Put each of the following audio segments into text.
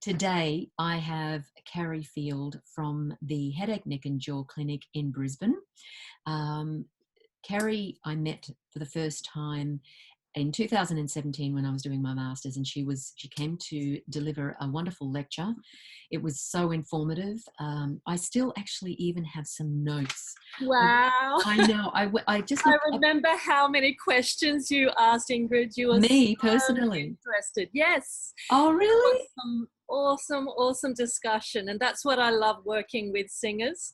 Today, I have Karri Field from the Headache, Neck and Jaw Clinic in Brisbane. Karri, I met for the first time in 2017 when I was doing my master's, and she came to deliver a wonderful lecture. It was so informative. I still actually even have some notes. Wow. I know. I remember how many questions you asked, Ingrid. You were me so personally interested. Yes. Oh, really? It was some awesome discussion, and that's what I love working with singers.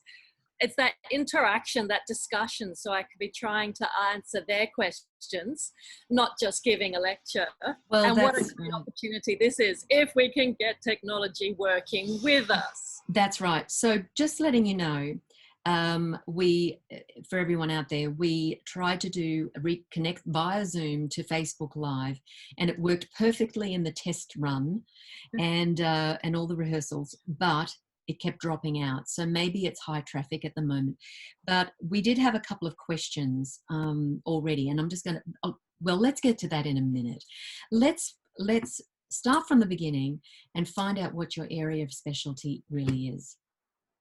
It's that interaction, that discussion, so I could be trying to answer their questions, not just giving a lecture. Well, and what a great opportunity this is, if we can get technology working with us. That's right. So just letting you know, for everyone out there, we tried to reconnect via Zoom to Facebook Live, and it worked perfectly in the test run and all the rehearsals, but it kept dropping out. So maybe it's high traffic at the moment. But we did have a couple of questions already, and I'm just going to, well, let's get to that in a minute. Let's start from the beginning and find out what your area of specialty really is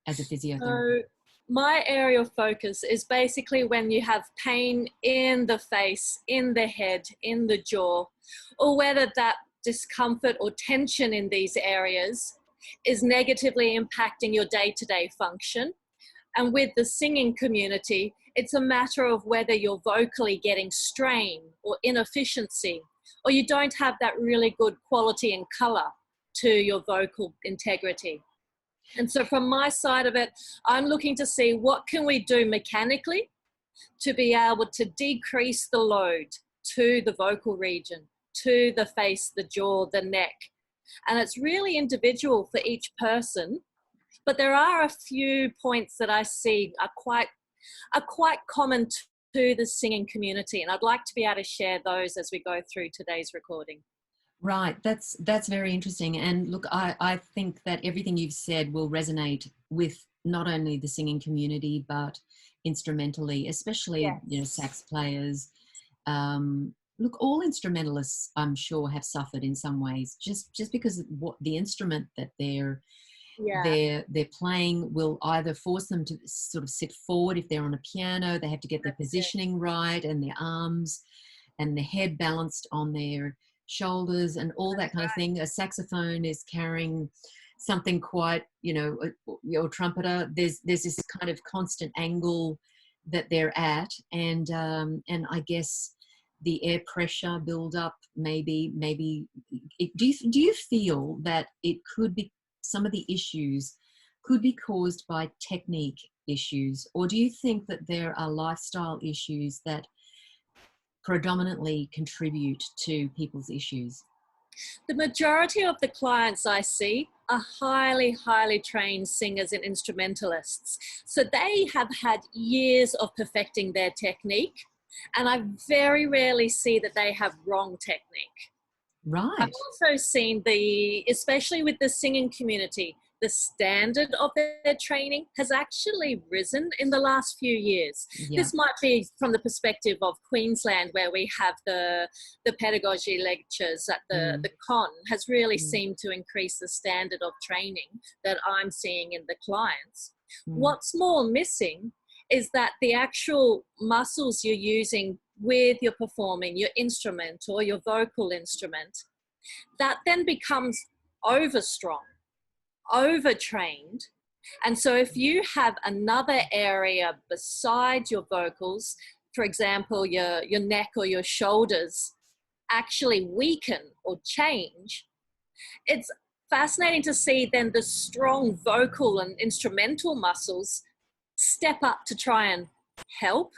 as a physiotherapist. So my area of focus is basically when you have pain in the face, in the head, in the jaw, or whether that discomfort or tension in these areas is negatively impacting your day-to-day function. And with the singing community, it's a matter of whether you're vocally getting strain or inefficiency, or you don't have that really good quality and color to your vocal integrity. And so from my side of it, I'm looking to see what can we do mechanically to be able to decrease the load to the vocal region, to the face, the jaw, the neck. And it's really individual for each person, but there are a few points that I see are quite common to the singing community, and I'd like to be able to share those as we go through today's recording. Right, that's very interesting. And look, I think that everything you've said will resonate with not only the singing community but instrumentally, especially Yes. You know, sax players. Look, all instrumentalists, I'm sure, have suffered in some ways, just because of what the instrument that they're playing will either force them to sort of sit forward. If they're on a piano, they have to get their positioning right, and their arms and the head balanced on their shoulders and all that kind of thing. A saxophone is carrying something quite, you know, your trumpeter. There's this kind of constant angle that they're at, and I guess the air pressure build up, maybe do you feel that it could be, some of the issues could be caused by technique issues, or do you think that there are lifestyle issues that predominantly contribute to people's issues? The majority of the clients I see are highly trained singers and instrumentalists. So they have had years of perfecting their technique, and I very rarely see that they have wrong technique. Right. I've also seen especially with the singing community, the standard of their training has actually risen in the last few years. Yeah. This might be from the perspective of Queensland, where we have the pedagogy lectures at the con has really seemed to increase the standard of training that I'm seeing in the clients. What's more missing is that the actual muscles you're using with your performing, your instrument or your vocal instrument, that then becomes overstrong, overtrained. And so if you have another area beside your vocals, for example, your neck or your shoulders actually weaken or change, it's fascinating to see then the strong vocal and instrumental muscles step up to try and help.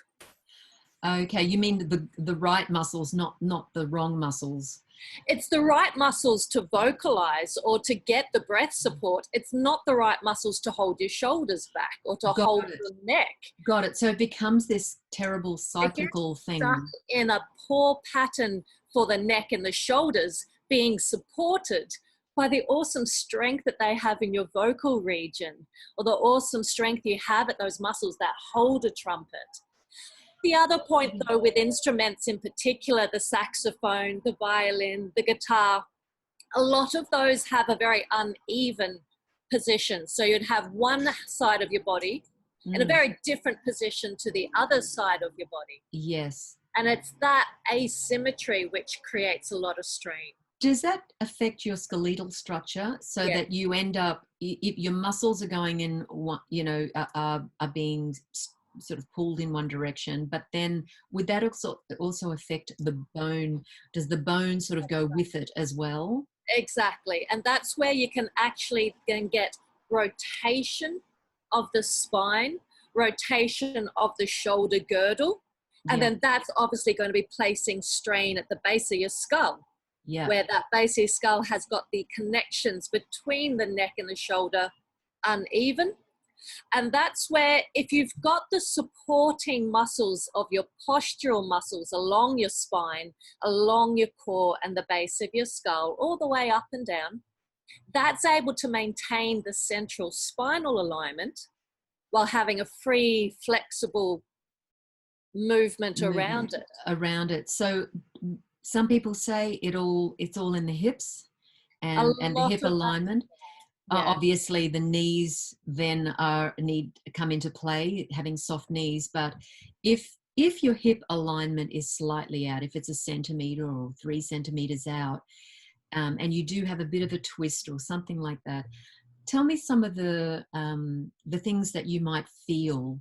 Okay, you mean the right muscles, not the wrong muscles. It's the right muscles to vocalize or to get the breath support. It's not the right muscles to hold your shoulders back or to hold your neck. Got it. So it becomes this terrible cyclical thing. Stuck in a poor pattern for the neck and the shoulders being supported by the awesome strength that they have in your vocal region, or the awesome strength you have at those muscles that hold a trumpet. The other point, though, with instruments in particular, the saxophone, the violin, the guitar, a lot of those have a very uneven position. So you'd have one side of your body in a very different position to the other side of your body. Yes. And it's that asymmetry which creates a lot of strain. Does that affect your skeletal structure so that you end up, if your muscles are going in, you know, are being sort of pulled in one direction, but then would that also affect the bone? Does the bone sort of go with it as well? Exactly. And that's where you can actually then get rotation of the spine, rotation of the shoulder girdle, and then that's obviously going to be placing strain at the base of your skull. Yeah. Where that base of your skull has got the connections between the neck and the shoulder uneven. And that's where, if you've got the supporting muscles of your postural muscles along your spine, along your core and the base of your skull, all the way up and down, that's able to maintain the central spinal alignment while having a free, flexible movement around it. So some people say it's all in the hips and the hip alignment. Obviously the knees then come into play, having soft knees, but if your hip alignment is slightly out, if it's 1 centimeter or 3 centimeters out, and you do have a bit of a twist or something like that, tell me some of the things that you might feel.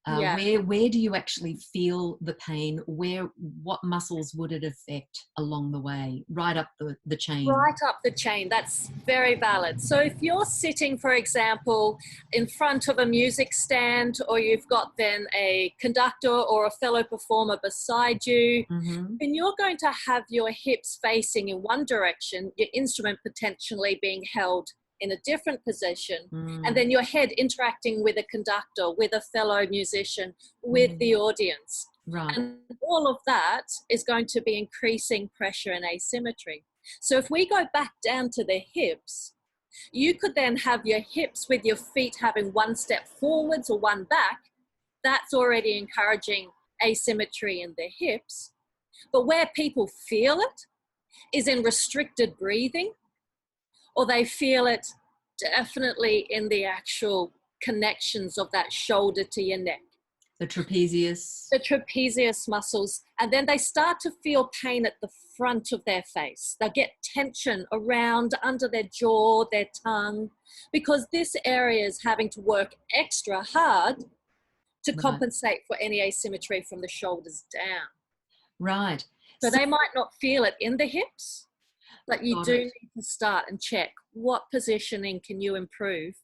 Where do you actually feel the pain? What muscles would it affect along the way? Right up the chain. Right up the chain. That's very valid. So if you're sitting, for example, in front of a music stand, or you've got then a conductor or a fellow performer beside you, then you're going to have your hips facing in one direction, your instrument potentially being held in a different position, and then your head interacting with a conductor, with a fellow musician, with the audience. Right. And all of that is going to be increasing pressure and asymmetry. So if we go back down to the hips, you could then have your hips with your feet having one step forwards or one back. That's already encouraging asymmetry in the hips. But where people feel it is in restricted breathing, or they feel it definitely in the actual connections of that shoulder to your neck. The trapezius. The trapezius muscles. And then they start to feel pain at the front of their face. They'll get tension around under their jaw, their tongue, because this area is having to work extra hard to compensate for any asymmetry from the shoulders down. Right. So they might not feel it in the hips, but you do need to start and check what positioning can you improve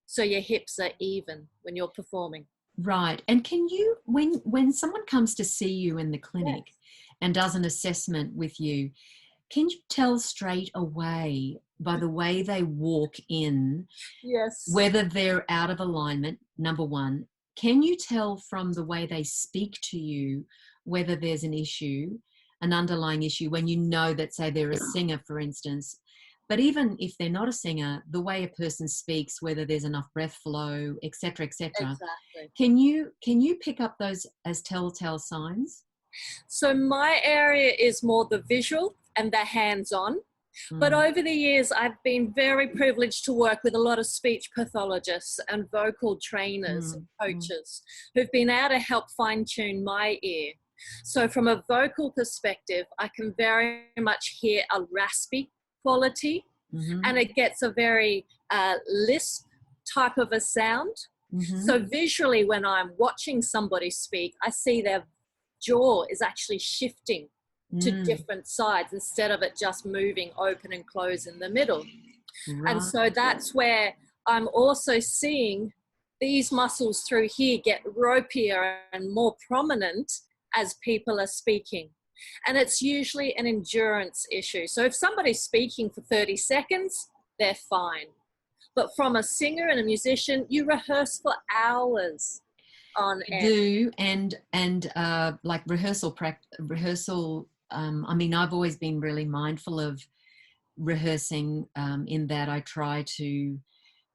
so your hips are even when you're performing. Right. And can you, when someone comes to see you in the clinic and does an assessment with you, can you tell straight away by the way they walk in whether they're out of alignment, number one? Can you tell from the way they speak to you whether there's an issue, an underlying issue, when you know that, say, they're a singer, for instance? But even if they're not a singer, the way a person speaks, whether there's enough breath flow, et cetera, can you pick up those as telltale signs? So my area is more the visual and the hands-on. But over the years, I've been very privileged to work with a lot of speech pathologists and vocal trainers and coaches who've been able to help fine-tune my ear. So from a vocal perspective, I can very much hear a raspy quality, and it gets a very lisp type of a sound. So visually, when I'm watching somebody speak, I see their jaw is actually shifting to different sides instead of it just moving open and close in the middle. And so that's where I'm also seeing these muscles through here get ropier and more prominent as people are speaking. And it's usually an endurance issue. So if somebody's speaking for 30 seconds, they're fine. But from a singer and a musician, you rehearse for hours on end. Do, and like rehearsal, I mean, I've always been really mindful of rehearsing in that I try to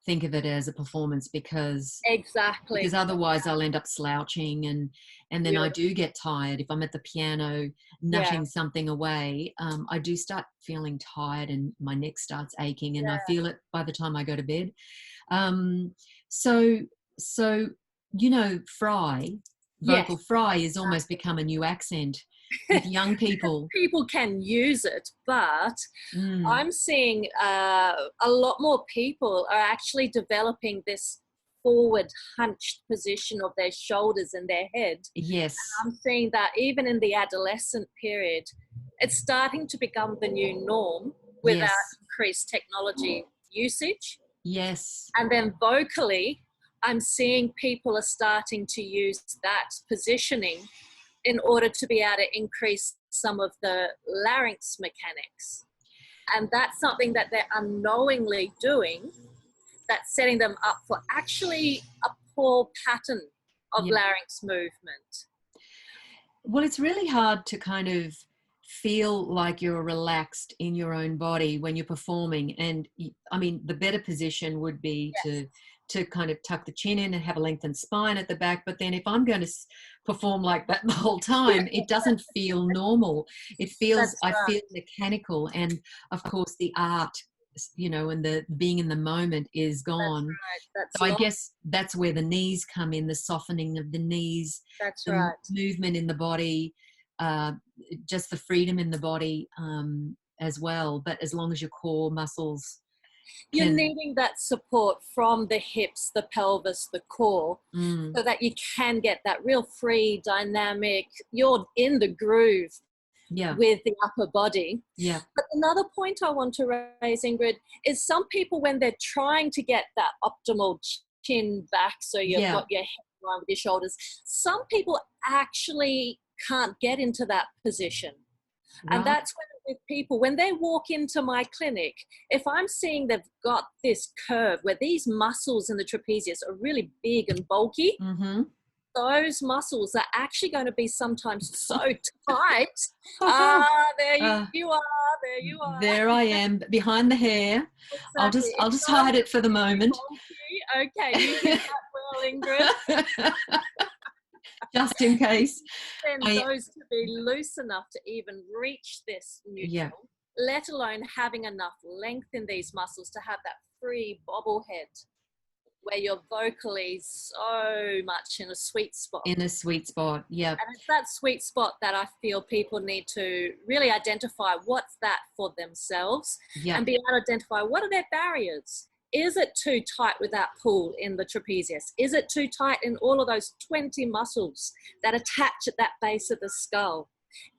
think of it as a performance, because Exactly. otherwise I'll end up slouching, and then I do get tired. If I'm at the piano nutting something away, I do start feeling tired and my neck starts aching, and I feel it by the time I go to bed. So vocal fry has almost become a new accent with young people. People can use it, but I'm seeing a lot more people are actually developing this forward hunched position of their shoulders and their head. Yes. And I'm seeing that even in the adolescent period, it's starting to become the new norm with our increased technology usage. Yes. And then vocally, I'm seeing people are starting to use that positioning in order to be able to increase some of the larynx mechanics. And that's something that they're unknowingly doing, that's setting them up for actually a poor pattern of larynx movement. Well, it's really hard to kind of feel like you're relaxed in your own body when you're performing. And I mean, the better position would be to kind of tuck the chin in and have a lengthened spine at the back. But then if I'm going to perform like that the whole time, it doesn't feel normal. It feels, I feel mechanical. And of course the art, and the being in the moment is gone. That's so I guess that's where the knees come in, the softening of the knees, the movement in the body, just the freedom in the body as well. But as long as your core muscles, you're needing that support from the hips, the pelvis, the core, so that you can get that real free, dynamic, you're in the groove with the upper body. Yeah. But another point I want to raise, Ingrid, is some people, when they're trying to get that optimal chin back, so you've got your head in line with your shoulders, some people actually can't get into that position. Right. And that's with people, when they walk into my clinic, if I'm seeing they've got this curve where these muscles in the trapezius are really big and bulky, those muscles are actually going to be sometimes so tight. There you are. There I am, behind the hair. Exactly. I'll just hide it for the moment. Okay, you did that well, Ingrid. Just in case. Then those to be loose enough to even reach this neutral, let alone having enough length in these muscles to have that free bobblehead where you're vocally so much in a sweet spot. In a sweet spot, yeah. And it's that sweet spot that I feel people need to really identify what's that for themselves and be able to identify what are their barriers. Is it too tight with that pull in the trapezius? Is it too tight in all of those 20 muscles that attach at that base of the skull?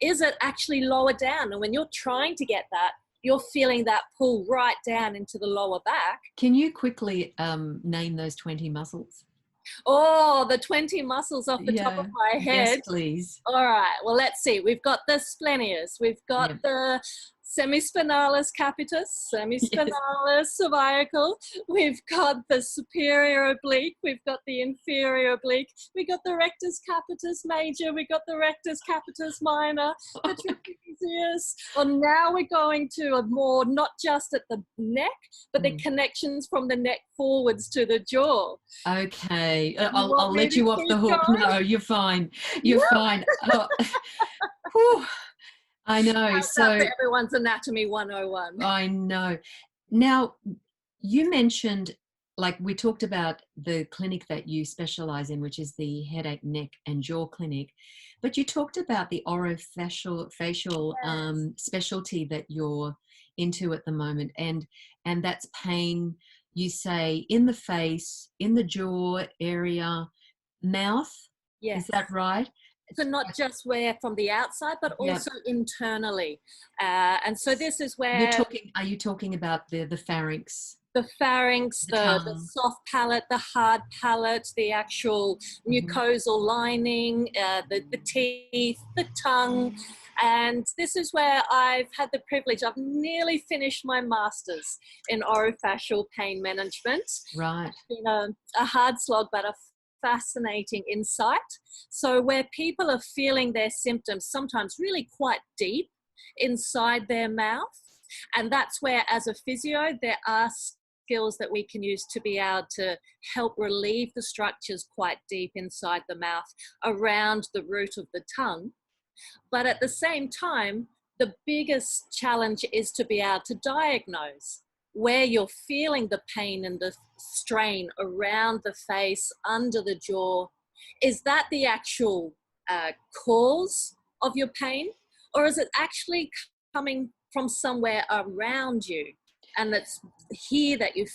Is it actually lower down? And when you're trying to get that, you're feeling that pull right down into the lower back. Can you quickly name those 20 muscles? Oh, the 20 muscles off the top of my head. Yes, please. All right. Well, let's see. We've got the splenius. We've got the semispinalis capitis, semispinalis cervical. We've got the superior oblique. We've got the inferior oblique. We've got the rectus capitis major. We've got the rectus capitis minor, the trapezius. Well, now we're going to a more, not just at the neck, but the connections from the neck forwards to the jaw. Okay. I'll let you off the hook. Going? No, you're fine. You're fine. Oh. I know. So everyone's anatomy 101. I know. Now, you mentioned, like we talked about the clinic that you specialize in, which is the headache, neck and jaw clinic, but you talked about the orofacial specialty that you're into at the moment, and that's pain, you say, in the face, in the jaw area, mouth. Yes. Is that right? So not just where from the outside, but also internally. And so this is where... Are you talking about the pharynx? The pharynx, the soft palate, the hard palate, the actual mucosal lining, the teeth, the tongue. And this is where I've had the privilege, I've nearly finished my master's in orofacial pain management. Right. It's been a hard slog, but a fascinating insight. So where people are feeling their symptoms sometimes really quite deep inside their mouth, and that's where, as a physio, there are skills that we can use to be able to help relieve the structures quite deep inside the mouth around the root of the tongue. But at the same time, the biggest challenge is to be able to diagnose where you're feeling the pain and the strain around the face, under the jaw. Is that the actual cause of your pain, or is it actually coming from somewhere around you, and it's here that you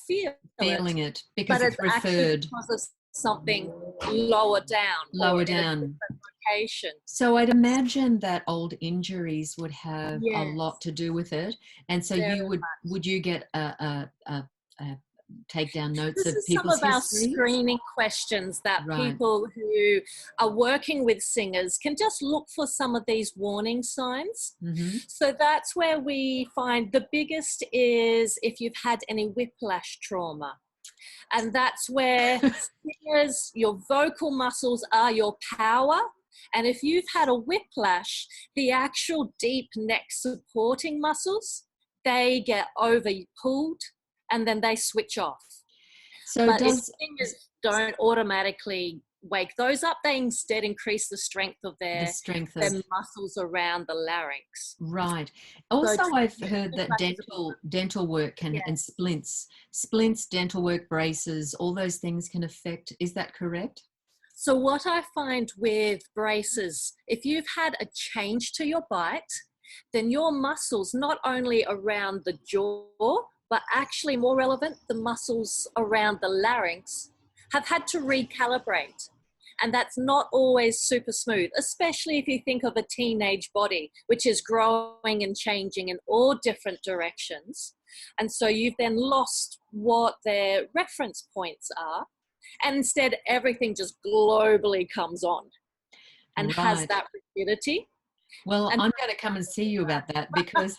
feeling it because but it's referred actually because of something lower down location. So I'd imagine that old injuries would have a lot to do with it, and so would you get a take down notes of people's some of history? Our screening questions that people who are working with singers can just look for some of these warning signs. So that's where we find the biggest is if you've had any whiplash trauma. And that's where singers, your vocal muscles are your power. And if you've had a whiplash, the actual deep neck supporting muscles, they get over pulled, and then they switch off. So but if singers don't automatically wake those up, they instead increase the strength of their muscles around the larynx. Right. Also, I've heard that dental work can, and splints, dental work, braces, all those things can affect. Is that correct? So what I find with braces, if you've had a change to your bite, then your muscles, not only around the jaw, but actually more relevant, the muscles around the larynx have had to recalibrate. And that's not always super smooth, especially if you think of a teenage body, which is growing and changing in all different directions. And so you've then lost what their reference points are. And instead, everything just globally comes on and has that rigidity. Well, I'm going to come and see you about that because,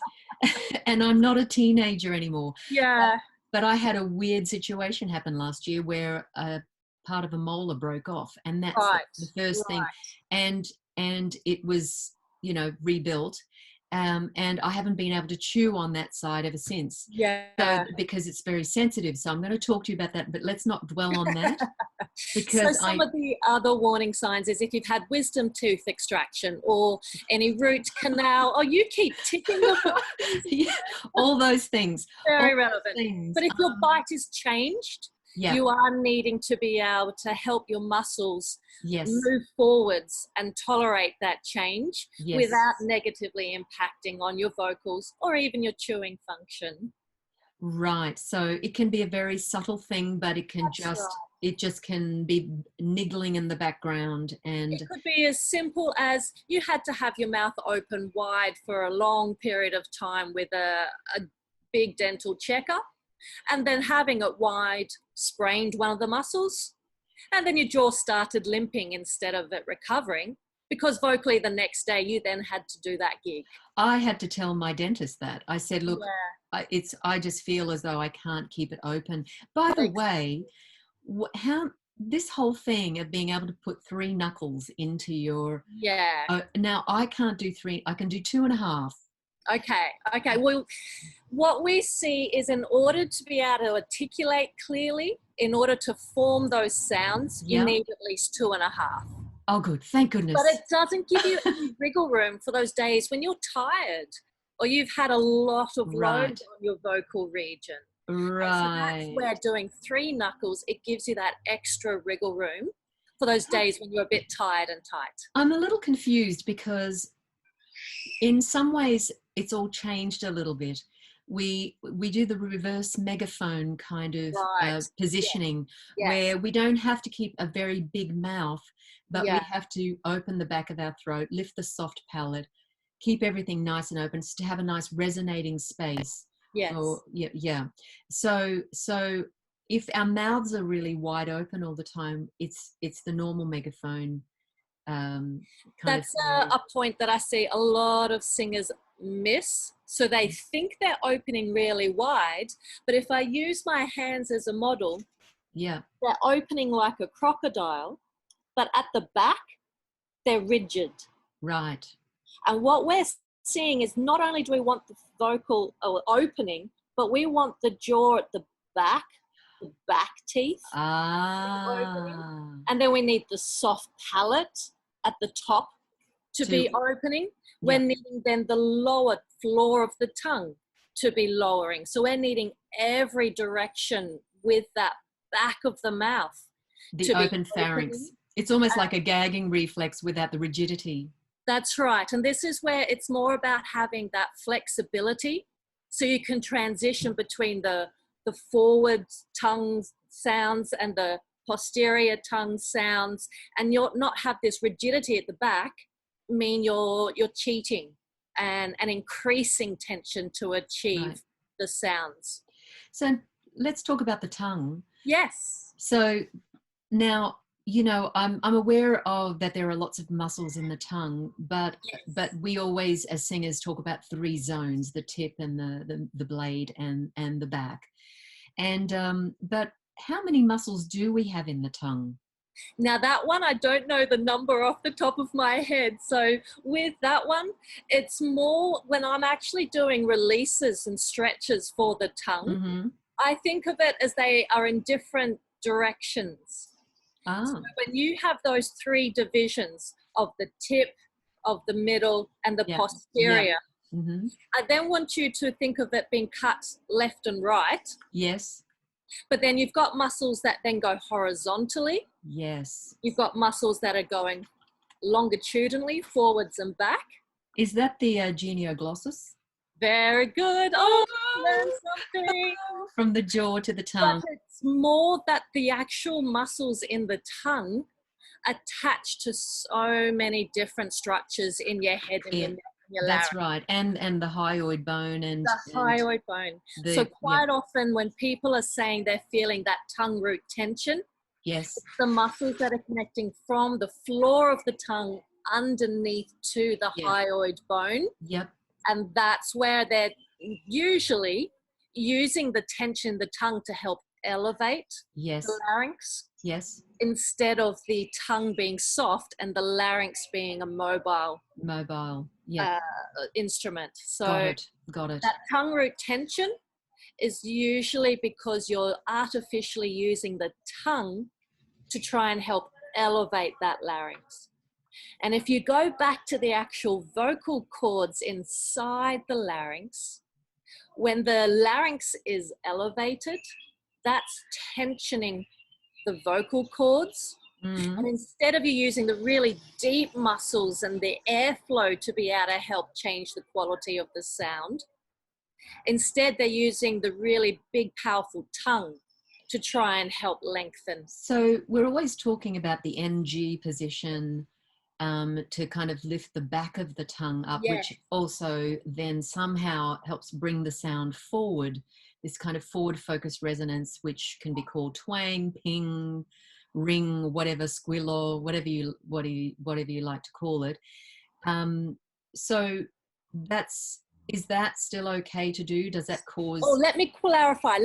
and I'm not a teenager anymore. Yeah. But I had a weird situation happen last year where a part of a molar broke off, and that's the first thing. And it was, rebuilt. And I haven't been able to chew on that side ever since. Yeah. So, because it's very sensitive. So I'm going to talk to you about that, but let's not dwell on that. Because some of the other warning signs is if you've had wisdom tooth extraction or any root canal, you keep ticking the all those things. Very relevant. But if your bite is changed, you are needing to be able to help your muscles move forwards and tolerate that change without negatively impacting on your vocals or even your chewing function. Right. So it can be a very subtle thing, but it can it just can be niggling in the background. And it could be as simple as you had to have your mouth open wide for a long period of time with a big dental checkup, and then having it wide sprained one of the muscles, and then your jaw started limping instead of it recovering, because vocally the next day you then had to do that gig. I had to tell my dentist that. I said, look, I just feel as though I can't keep it open. By the way, how this whole thing of being able to put 3 knuckles into your now I can't do 3, I can do 2.5. Okay. Well, what we see is in order to be able to articulate clearly, in order to form those sounds, you need at least 2.5. Oh, good. Thank goodness. But it doesn't give you any wriggle room for those days when you're tired or you've had a lot of load on your vocal region. Right. So that's where doing 3 knuckles, it gives you that extra wriggle room for those days when you're a bit tired and tight. I'm a little confused because in some ways it's all changed a little bit. We do the reverse megaphone kind of positioning where we don't have to keep a very big mouth, but we have to open the back of our throat, lift the soft palate, keep everything nice and open to have a nice resonating space. Yes. So if our mouths are really wide open all the time, it's the normal megaphone. That's a point that I see a lot of singers miss. So they think they're opening really wide, but if I use my hands as a model, they're opening like a crocodile, but at the back, they're rigid. Right. And what we're seeing is not only do we want the vocal opening, but we want the jaw at the the back teeth. Ah. And then we need the soft palate at the top to be opening. We're needing then the lower floor of the tongue to be lowering. So we're needing every direction with that back of the mouth. The open pharynx. It's almost like a gagging reflex without the rigidity. That's right. And this is where it's more about having that flexibility, so you can transition between the forward tongue sounds and the posterior tongue sounds, and you'll not have this rigidity at the back, mean you're cheating and increasing tension to achieve the sounds. So let's talk about the tongue. Yes. So now, you know, I'm aware of that there are lots of muscles in the tongue, but we always, as singers, talk about 3 zones: the tip and the blade and the back. And but how many muscles do we have in the tongue? Now that one, I don't know the number off the top of my head. So with that one, it's more when I'm actually doing releases and stretches for the tongue, I think of it as they are in different directions. So when you have those 3 divisions of the tip, of the middle, and the posterior, I then want you to think of it being cut left and right. Yes. But then you've got muscles that then go horizontally. Yes. You've got muscles that are going longitudinally, forwards and back. Is that the genioglossus? Very good. Oh, learn something. From the jaw to the tongue. But it's more that the actual muscles in the tongue attach to so many different structures in your head and your neck. That's right, and the hyoid bone and the hyoid bone. So quite often when people are saying they're feeling that tongue root tension, yes, it's the muscles that are connecting from the floor of the tongue underneath to the hyoid bone. Yep. And that's where they're usually using the tension in the tongue to help elevate the larynx. Yes. Instead of the tongue being soft and the larynx being a mobile instrument. So got it. That tongue root tension is usually because you're artificially using the tongue to try and help elevate that larynx. And if you go back to the actual vocal cords inside the larynx, when the larynx is elevated, that's tensioning the vocal cords. And instead of you using the really deep muscles and the airflow to be able to help change the quality of the sound, instead they're using the really big, powerful tongue to try and help lengthen. So we're always talking about the NG position to kind of lift the back of the tongue up, which also then somehow helps bring the sound forward, this kind of forward focused resonance, which can be called twang, ping, ring, whatever, squillo, whatever you like to call it. So is that still okay to do? Does that cause... Oh, let me clarify.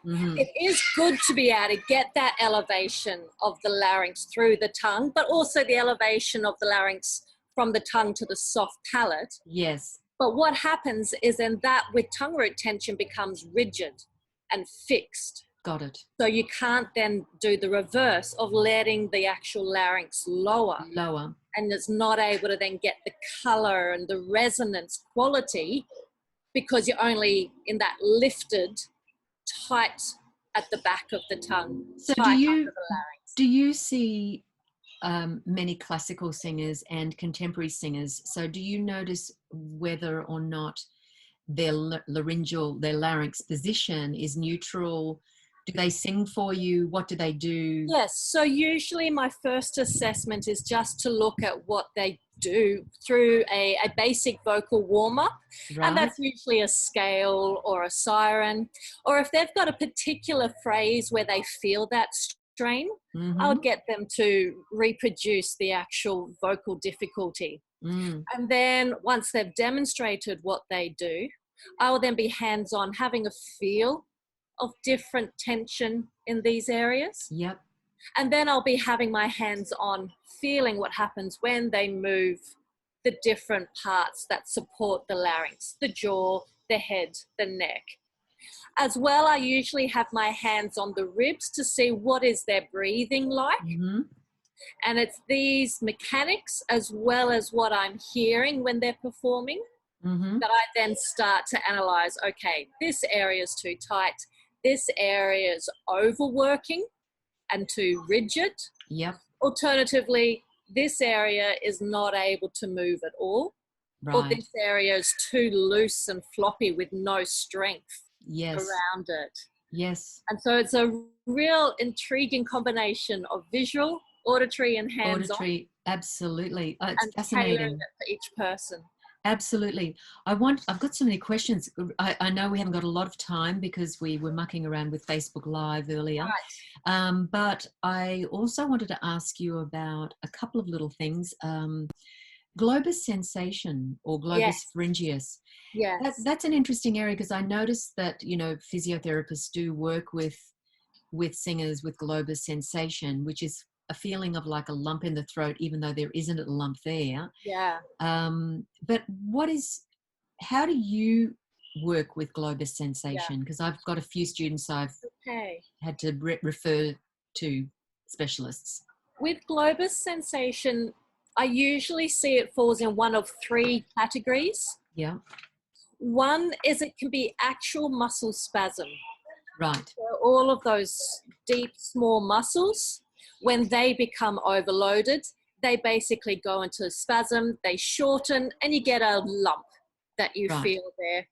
It is good to be able to get that elevation of the larynx through the tongue, but also the elevation of the larynx from the tongue to the soft palate. Yes. But what happens is then that with tongue root tension becomes rigid and fixed. Got it. So you can't then do the reverse of letting the actual larynx lower. And it's not able to then get the color and the resonance quality because you're only in that lifted, tight at the back of the tongue. So do you see many classical singers and contemporary singers? So do you notice whether or not their larynx position is neutral? Do they sing for you? What do they do? Yes. So usually my first assessment is just to look at what they do through a basic vocal warm-up. Right. And that's usually a scale or a siren. Or if they've got a particular phrase where they feel that strain, I would get them to reproduce the actual vocal difficulty. And then once they've demonstrated what they do, I will then be hands-on, having a feel of different tension in these areas. Yep. And then I'll be having my hands on feeling what happens when they move the different parts that support the larynx, the jaw, the head, the neck. As well, I usually have my hands on the ribs to see what is their breathing like. Mm-hmm. And it's these mechanics as well as what I'm hearing when they're performing that I then start to analyze, okay, this area is too tight, this area is overworking and too rigid. Yep. Alternatively, this area is not able to move at all. Right. Or this area is too loose and floppy with no strength around it. Yes. And so it's a real intriguing combination of visual, auditory and hands-on. Auditory, absolutely. Oh, it's and fascinating. tailoring it for each person. Absolutely. I've got so many questions. I know we haven't got a lot of time because we were mucking around with Facebook Live earlier. Right. But I also wanted to ask you about a couple of little things. Globus sensation or globus pharyngeus. Yes. That's an interesting area because I noticed that, physiotherapists do work with singers with globus sensation, which is a feeling of like a lump in the throat, even though there isn't a lump there. Yeah. But how do you work with globus sensation? Because I've got a few students I've had to refer to specialists. With globus sensation, I usually see it falls in one of three categories. Yeah. One is it can be actual muscle spasm. Right. So all of those deep, small muscles, when they become overloaded, they basically go into a spasm, they shorten, and you get a lump that you feel there.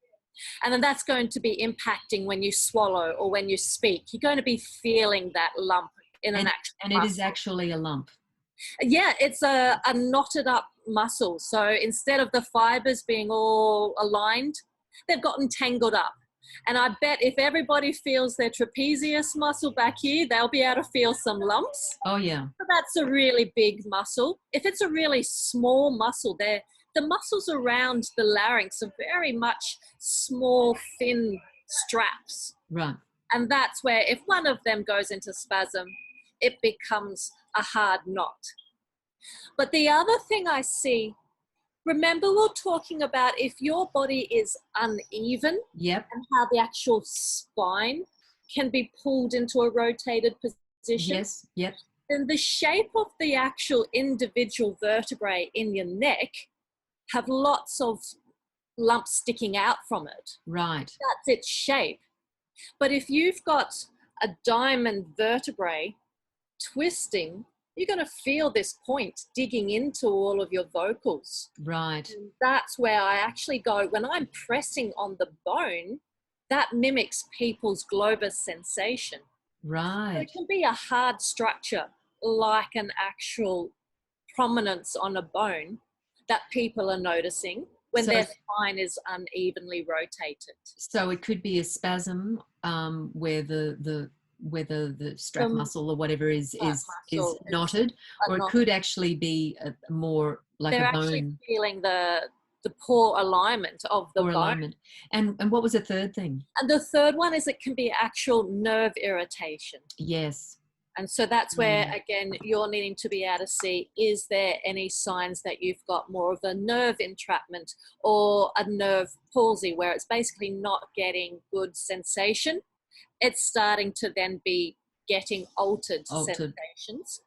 And then that's going to be impacting when you swallow or when you speak. You're going to be feeling that lump in an actual muscle. And it is actually a lump. Yeah, it's a knotted up muscle. So instead of the fibers being all aligned, they've gotten tangled up. And I bet if everybody feels their trapezius muscle back here, they'll be able to feel some lumps. Oh, yeah. So that's a really big muscle. If it's a really small muscle, the muscles around the larynx are very much small, thin straps. Right. And that's where if one of them goes into spasm, it becomes a hard knot. But the other thing I see, remember we're talking about if your body is uneven and how the actual spine can be pulled into a rotated position. Yes, yep. Then the shape of the actual individual vertebrae in your neck have lots of lumps sticking out from it. Right. That's its shape. But if you've got a diamond vertebrae twisting, you're going to feel this point digging into all of your vocals. Right. And that's where I actually go, when I'm pressing on the bone, that mimics people's globus sensation. Right. So it can be a hard structure, like an actual prominence on a bone that people are noticing when their spine is unevenly rotated. So it could be a spasm where the strap muscle or whatever is knotted, or it could actually be more like they're a bone. actually feeling the poor alignment of the bone. Alignment. And what was the third thing? And the third one is it can be actual nerve irritation. Yes. And so that's where, again, you're needing to be able to see, is there any signs that you've got more of a nerve entrapment or a nerve palsy where it's basically not getting good sensation? It's starting to then be getting altered sensations.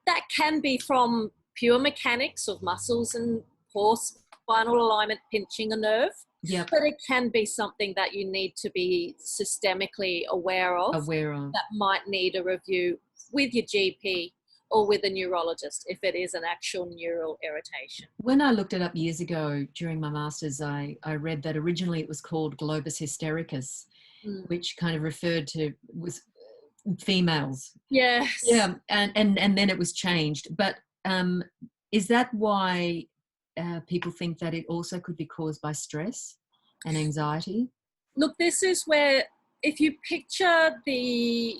That can be from pure mechanics of muscles and poor spinal alignment pinching a nerve. Yep. But it can be something that you need to be systemically aware of. That might need a review with your GP or with a neurologist if it is an actual neural irritation. When I looked it up years ago during my master's, I read that originally it was called globus hystericus, which kind of referred to was females. Yes. Yeah, and then it was changed. But is that why people think that it also could be caused by stress and anxiety? Look, this is where if you picture the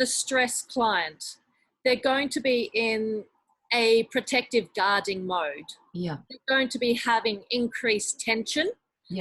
stress client, they're going to be in a protective guarding mode. Yeah. They're going to be having increased tension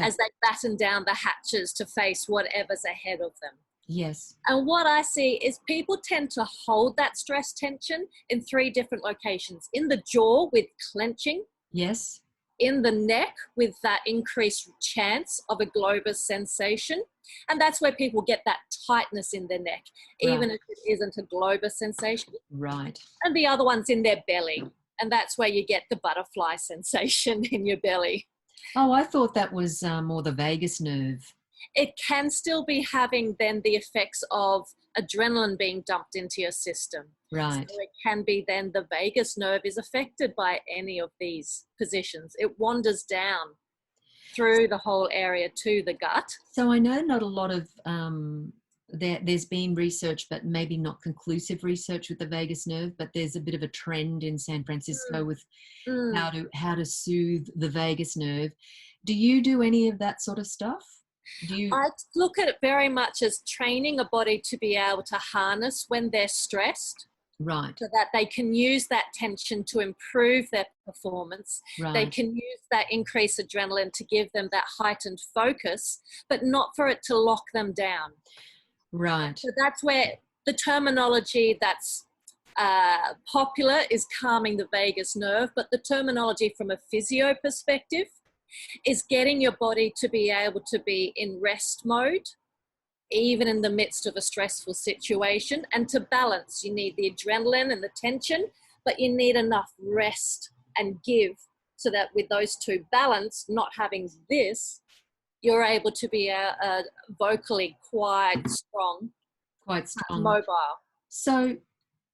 as they batten down the hatches to face whatever's ahead of them. Yes. And what I see is people tend to hold that stress tension in 3 different locations. In the jaw with clenching. Yes. in the neck with that increased chance of a globus sensation. And that's where people get that tightness in their neck, even if it isn't a globus sensation. Right. And the other one's in their belly. And that's where you get the butterfly sensation in your belly. Oh, I thought that was more the vagus nerve. It can still be having then the effects of adrenaline being dumped into your system. Right. So it can be then the vagus nerve is affected by any of these positions. It wanders down through the whole area to the gut. So I know not a lot of, there's been research, but maybe not conclusive research with the vagus nerve, but there's a bit of a trend in San Francisco with how to soothe the vagus nerve. Do you do any of that sort of stuff? I look at it very much as training a body to be able to harness when they're stressed. Right. So that they can use that tension to improve their performance. Right. They can use that increased adrenaline to give them that heightened focus, but not for it to lock them down. Right. So that's where the terminology that's popular is calming the vagus nerve, but the terminology from a physio perspective is getting your body to be able to be in rest mode, even in the midst of a stressful situation. And to balance, you need the adrenaline and the tension, but you need enough rest and give so that with those two balance, not having this, you're able to be vocally quite strong, mobile. So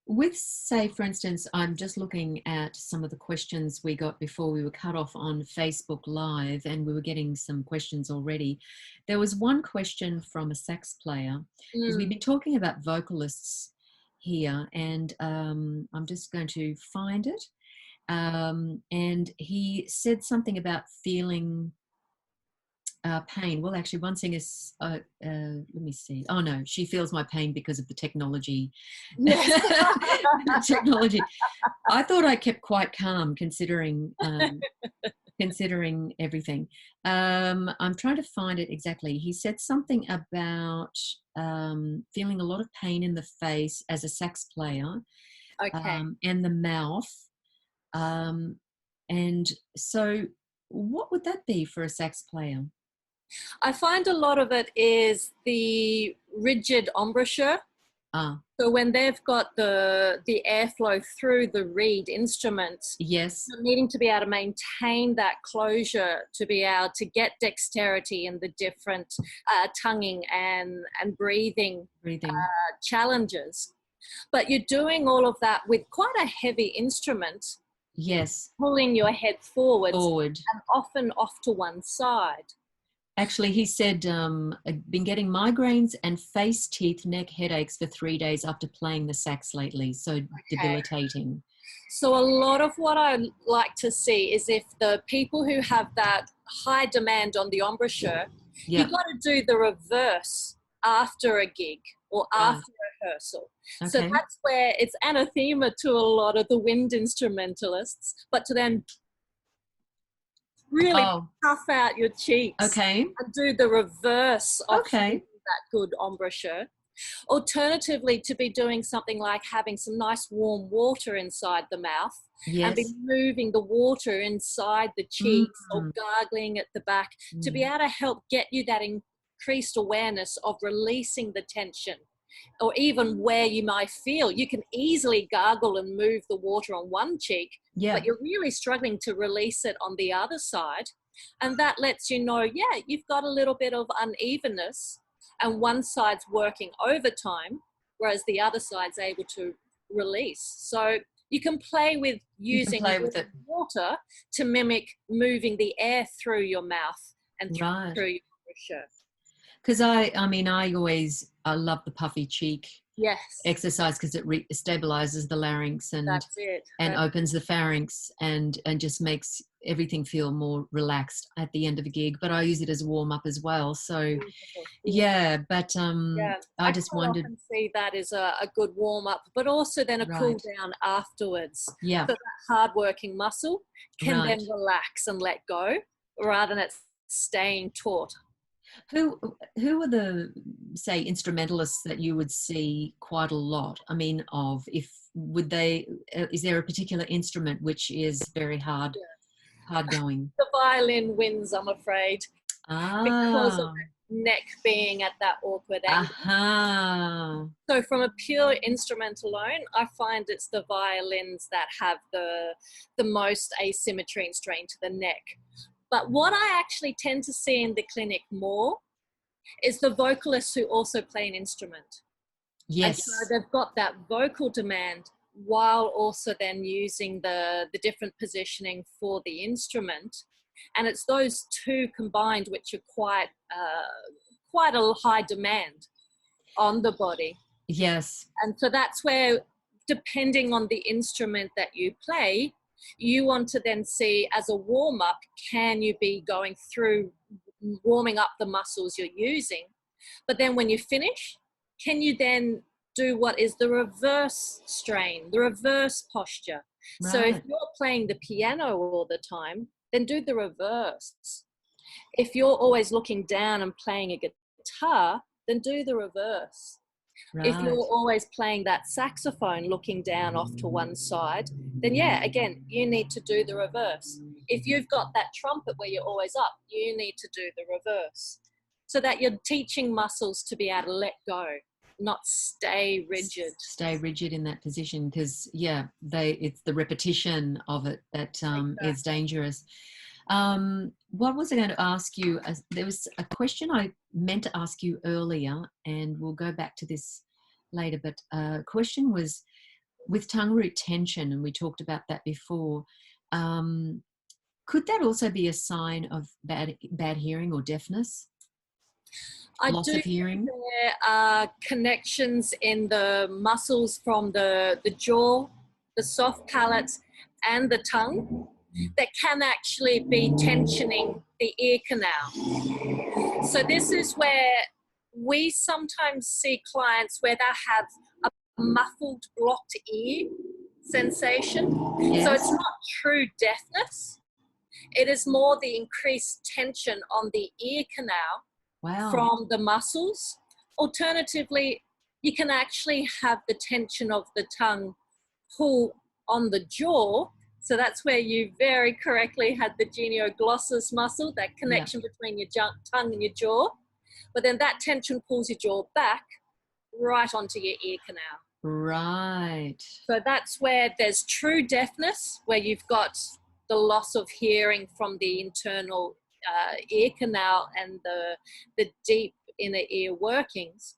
with, say, for instance, I'm just looking at some of the questions we got before we were cut off on Facebook Live, and we were getting some questions already. There was one question from a sax player, because we've been talking about vocalists here, and I'm just going to find it. And he said something about feeling pain. Well, actually, one thing is, let me see. Oh no, she feels my pain because of the technology. Yes. Technology. I thought I kept quite calm considering considering everything. I'm trying to find it exactly. He said something about feeling a lot of pain in the face as a sax player, and the mouth. And so, what would that be for a sax player? I find a lot of it is the rigid embouchure. So when they've got the airflow through the reed instrument, yes, needing to be able to maintain that closure to be able to get dexterity in the different tonguing and breathing challenges. But you're doing all of that with quite a heavy instrument. Yes. Pulling your head forward and often off to one side. Actually, he said, I've been getting migraines and face, teeth, neck headaches for 3 days after playing the sax lately. So debilitating. So a lot of what I like to see is if the people who have that high demand on the embouchure, you've got to do the reverse after a gig or after rehearsal. So that's where it's anathema to a lot of the wind instrumentalists, but to then really puff out your cheeks and do the reverse of that good embouchure. Alternatively, to be doing something like having some nice warm water inside the mouth and be moving the water inside the cheeks or gargling at the back to be able to help get you that increased awareness of releasing the tension. Or even where you might feel, you can easily gargle and move the water on one cheek, but you're really struggling to release it on the other side. And that lets you know, you've got a little bit of unevenness and one side's working overtime, whereas the other side's embouchure to release. So you can play with using water to mimic moving the air through your mouth and through your embouchure. Because I love the puffy cheek exercise because it stabilizes the larynx and opens the pharynx and just makes everything feel more relaxed at the end of a gig. But I use it as a warm up as well. So I just wondered. Often see that as a good warm up, but also then a cool down afterwards. So that hard working muscle can then relax and let go rather than it staying taut. Who are the, say, instrumentalists that you would see quite a lot? I mean, is there a particular instrument which is very hard hard going. The violin wins, I'm afraid, because of the neck being at that awkward angle. So from a pure instrument alone, I find it's the violins that have the most asymmetry and strain to the neck. But what I actually tend to see in the clinic more is the vocalists who also play an instrument. Yes. And so they've got that vocal demand while also then using the different positioning for the instrument. And it's those two combined which are quite a high demand on the body. Yes. And so that's where, depending on the instrument that you play, you want to then see as a warm-up, can you be going through warming up the muscles you're using? But then when you finish, can you then do what is the reverse strain, the reverse posture? Right. So if you're playing the piano all the time, then do the reverse. If you're always looking down and playing a guitar, then do the reverse. Right. If you're always playing that saxophone looking down off to one side, then yeah, again, you need to do the reverse. If you've got that trumpet where you're always up, you need to do the reverse, so that you're teaching muscles to be able to let go, not stay rigid. Stay rigid in that position, because yeah, it's the repetition of it that exactly. is dangerous. What was I going to ask you? There was a question I meant to ask you earlier, and we'll go back to this later, but question was with tongue root tension, and we talked about that before. Could that also be a sign of bad hearing or deafness? Loss of hearing? There are connections in the muscles from the jaw, the soft palate, and the tongue that can actually be tensioning the ear canal. So this is where we sometimes see clients where they have a muffled, blocked ear sensation. Yes. So it's not true deafness. It is more the increased tension on the ear canal. Wow. From the muscles. Alternatively, you can actually have the tension of the tongue pull on the jaw. So that's where you very correctly had the genioglossus muscle, that connection between your tongue and your jaw. But then that tension pulls your jaw back right onto your ear canal. Right. So that's where there's true deafness, where you've got the loss of hearing from the internal ear canal and the deep inner ear workings.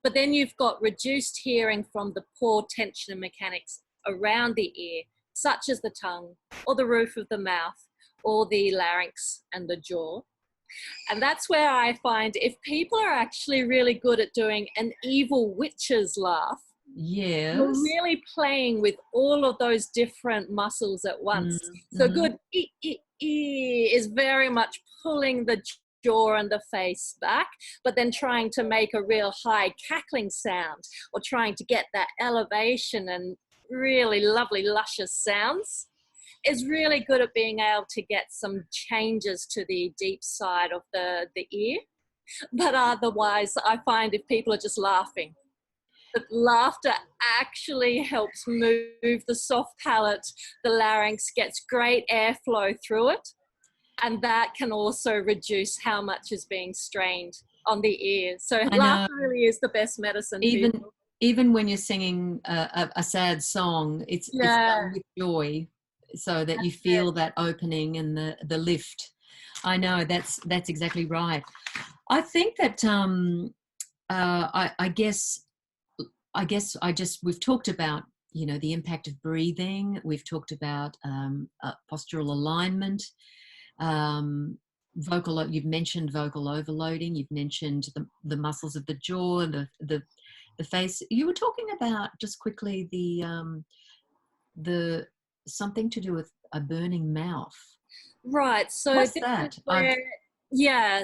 But then you've got reduced hearing from the poor tension and mechanics around the ear, such as the tongue or the roof of the mouth or the larynx and the jaw. And that's where I find if people are actually really good at doing an evil witch's laugh, yes, you're really playing with all of those different muscles at once. So good is very much pulling the jaw and the face back, but then trying to make a real high cackling sound, or trying to get that elevation and really lovely luscious sounds, is really good at being able to get some changes to the deep side of the ear. But otherwise, I find if people are just laughing, that laughter actually helps move the soft palate, the larynx gets great airflow through it, and that can also reduce how much is being strained on the ear. So laughter really is the best medicine. Even when you're singing a sad song, it's done with joy, so that you feel that opening and the lift. I know that's exactly right. I think that we've talked about, the impact of breathing. We've talked about postural alignment, you've mentioned vocal overloading. You've mentioned the muscles of the jaw and the face. You were talking about, just quickly, the something to do with a burning mouth. Right. So what's that?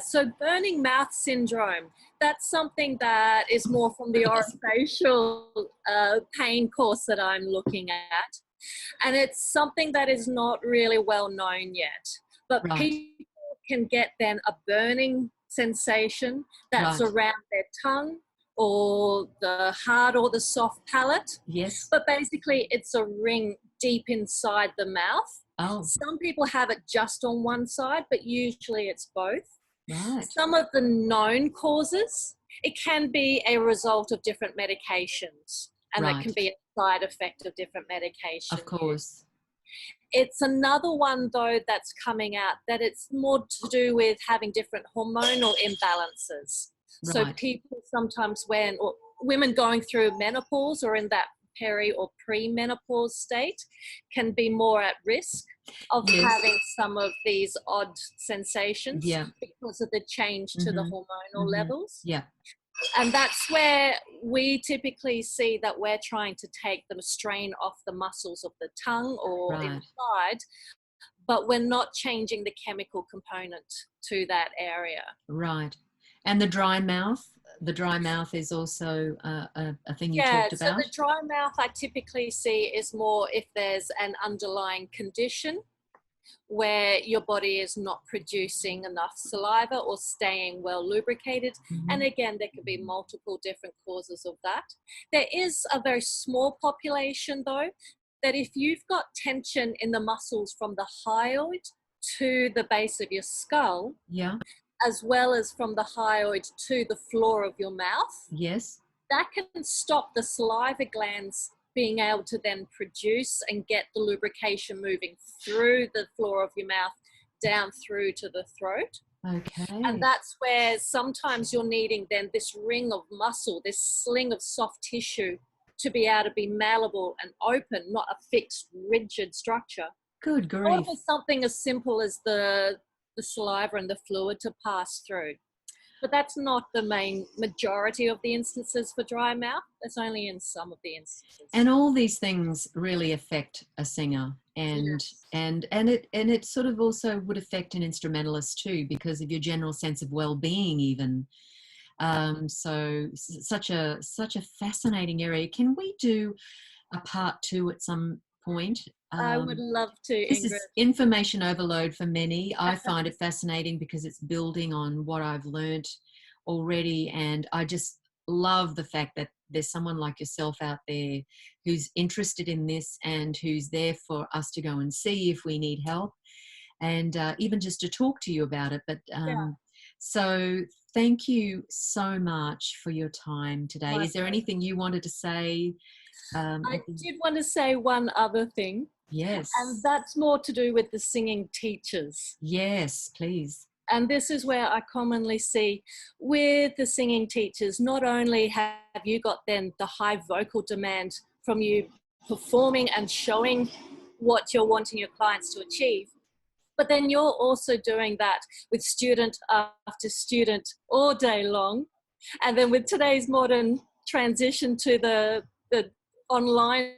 So burning mouth syndrome, that's something that is more from the orofacial pain course that I'm looking at. And it's something that is not really well known yet. But people can get then a burning sensation that's around their tongue or the hard or the soft palate. Yes. But basically it's a ring deep inside the mouth. Oh. Some people have it just on one side, but usually it's both. Right. Some of the known causes, it can be a result of different medications, and that can be a side effect of different medications. Of course. It's another one, though, that's coming out that it's more to do with having different hormonal imbalances. Right. So people sometimes or women going through menopause or in that peri or pre-menopause state can be more at risk of having some of these odd sensations because of the change to the hormonal levels. Yeah. And that's where we typically see that we're trying to take the strain off the muscles of the tongue or inside, but we're not changing the chemical component to that area. Right. And the dry mouth is also a thing you talked about. So the dry mouth I typically see is more if there's an underlying condition where your body is not producing enough saliva or staying well lubricated. And again, there could be multiple different causes of that. There is a very small population, though, that if you've got tension in the muscles from the hyoid to the base of your skull, as well as from the hyoid to the floor of your mouth, that can stop the saliva glands being able to then produce and get the lubrication moving through the floor of your mouth down through to the throat. Okay. And that's where sometimes you're needing then this ring of muscle, this sling of soft tissue to be able to be malleable and open, not a fixed, rigid structure. Good grief. Or for something as simple as the saliva and the fluid to pass through. But that's not the main majority of the instances for dry mouth. That's only in some of the instances. And all these things really affect a singer, and it sort of also would affect an instrumentalist too, because of your general sense of well-being even. So such a fascinating area. Can we do a part 2 at some point? I would love to, Ingrid. This is information overload for many. I find it fascinating because it's building on what I've learnt already, and I just love the fact that there's someone like yourself out there who's interested in this and who's there for us to go and see if we need help, and even just to talk to you about it. But so thank you so much for your time today. Is there anything you wanted to say? I did want to say one other thing. Yes. And that's more to do with the singing teachers. Yes, please. And this is where I commonly see with the singing teachers, not only have you got then the high vocal demand from you performing and showing what you're wanting your clients to achieve, but then you're also doing that with student after student all day long. And then with today's modern transition to the online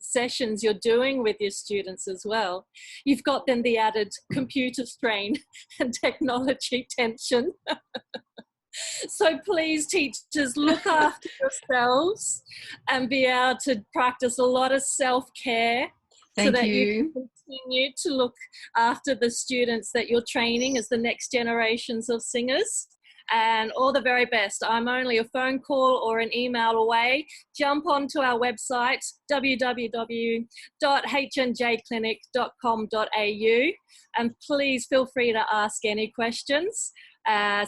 sessions you're doing with your students as well, you've got then the added computer strain and technology tension. So please, teachers, look after yourselves and be able to practice a lot of self-care so that you can continue to look after the students that you're training as the next generations of singers. And all the very best. I'm only a phone call or an email away. Jump onto our website, www.hnjclinic.com.au, and please feel free to ask any questions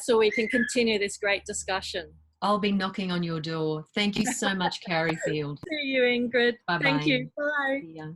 so we can continue this great discussion. I'll be knocking on your door. Thank you so much, Karri Field. See you, Ingrid. Bye-bye. Thank you. Bye. See ya.